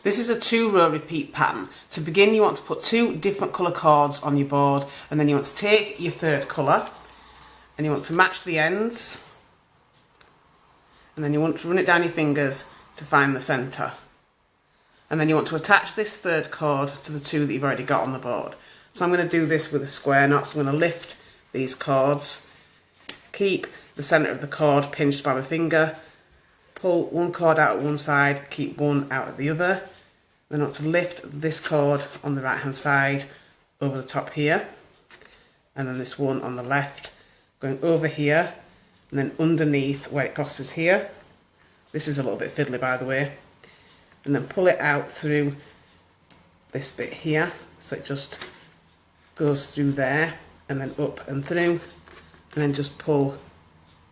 This is a 2-row repeat pattern. To begin, you want to put 2 different colour cords on your board, and then you want to take your 3rd colour and you want to match the ends, and then you want to run it down your fingers to find the centre. And then you want to attach this 3rd cord to the 2 that you've already got on the board. So I'm going to do this with a square knot. So I'm going to lift these cords, keep the centre of the cord pinched by my finger, pull one cord out at one side, keep one out at the other. Then I want to lift this cord on the right hand side over the top here, and then this one on the left going over here and then underneath where it crosses here. This is a little bit fiddly, by the way. And then pull it out through this bit here, so it just goes through there and then up and through, and then just pull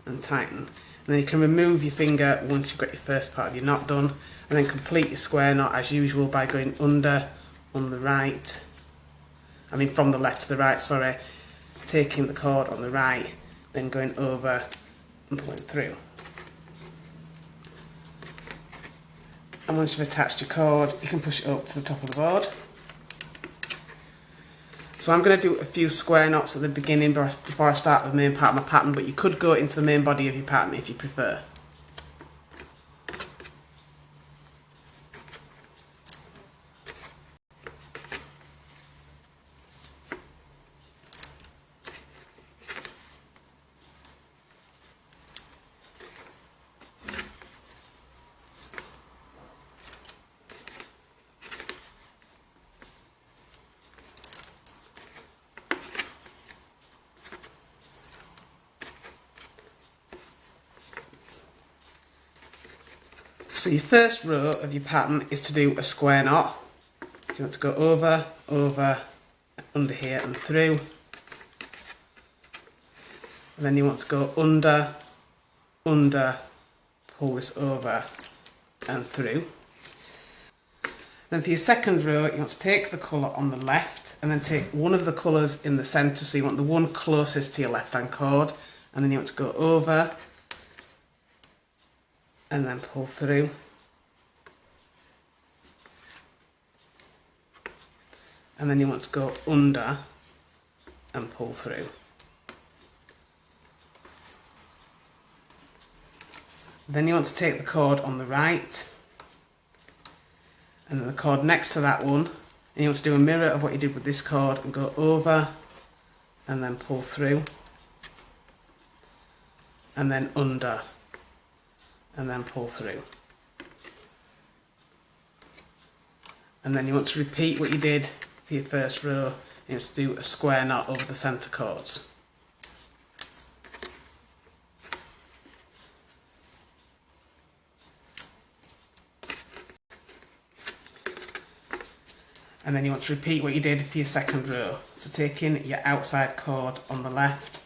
and tighten. And then you can remove your finger once you've got your first part of your knot done, and then complete your square knot as usual by going under on the right, from the left to the right, sorry, taking the cord on the right, then going over and pulling through. And once you've attached your cord, you can push it up to the top of the board. So I'm going to do a few square knots at the beginning before I start the main part of my pattern, but you could go into the main body of your pattern if you prefer. So your first row of your pattern is to do a square knot. So you want to go over, over, under here and through. And then you want to go under, under, pull this over and through. Then for your second row, you want to take the colour on the left and then take one of the colours in the centre. So you want the one closest to your left hand cord, and then you want to go over and then pull through. And then you want to go under and pull through. Then you want to take the cord on the right and then the cord next to that one, and you want to do a mirror of what you did with this cord and go over and then pull through and then under and then pull through. And then you want to repeat what you did for your first row. You want to do a square knot over the centre cords. And then you want to repeat what you did for your second row. So taking your outside cord on the left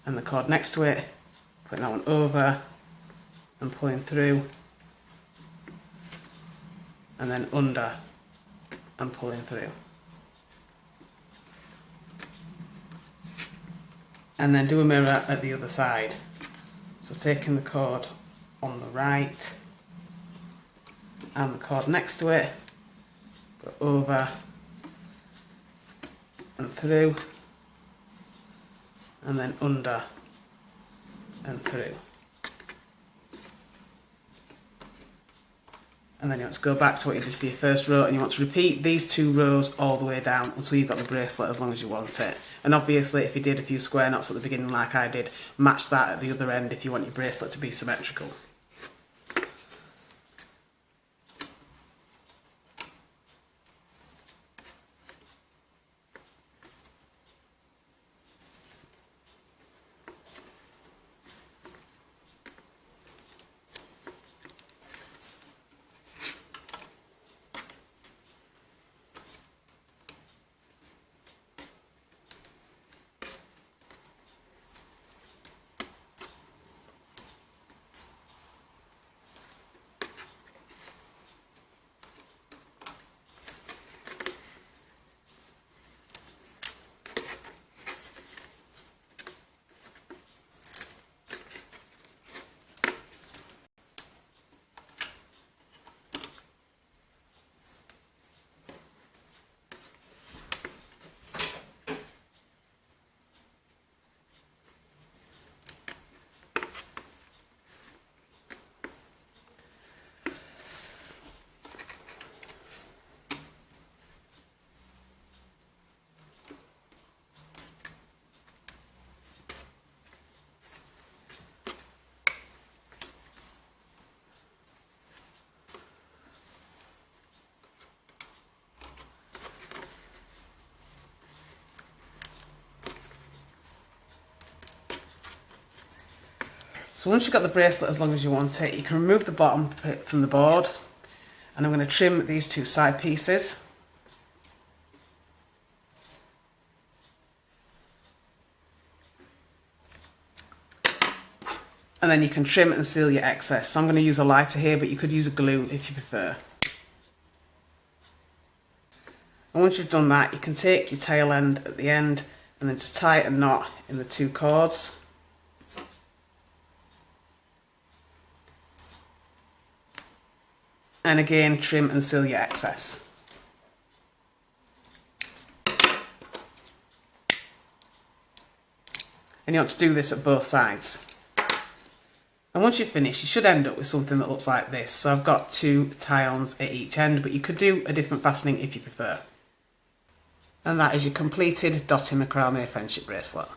and the cord next to it, putting that one over and pulling through, and then under and pulling through. And then do a mirror at the other side. So taking the cord on the right and the cord next to it, go over and through, and then under and through. And then you want to go back to what you did for your first row, and you want to repeat these 2 rows all the way down until you've got the bracelet as long as you want it. And obviously if you did a few square knots at the beginning like I did, match that at the other end if you want your bracelet to be symmetrical. So once you've got the bracelet as long as you want it, you can remove the bottom from the board, and I'm going to trim these two side pieces. And then you can trim and seal your excess. So I'm going to use a lighter here, but you could use a glue if you prefer. And once you've done that, you can take your tail end at the end and then just tie a knot in the two cords. And again, trim and seal your excess. And you want to do this at both sides. And once you're finished, you should end up with something that looks like this. So I've got two tie-ons at each end, but you could do a different fastening if you prefer. And that is your completed Dotty Macrame friendship bracelet.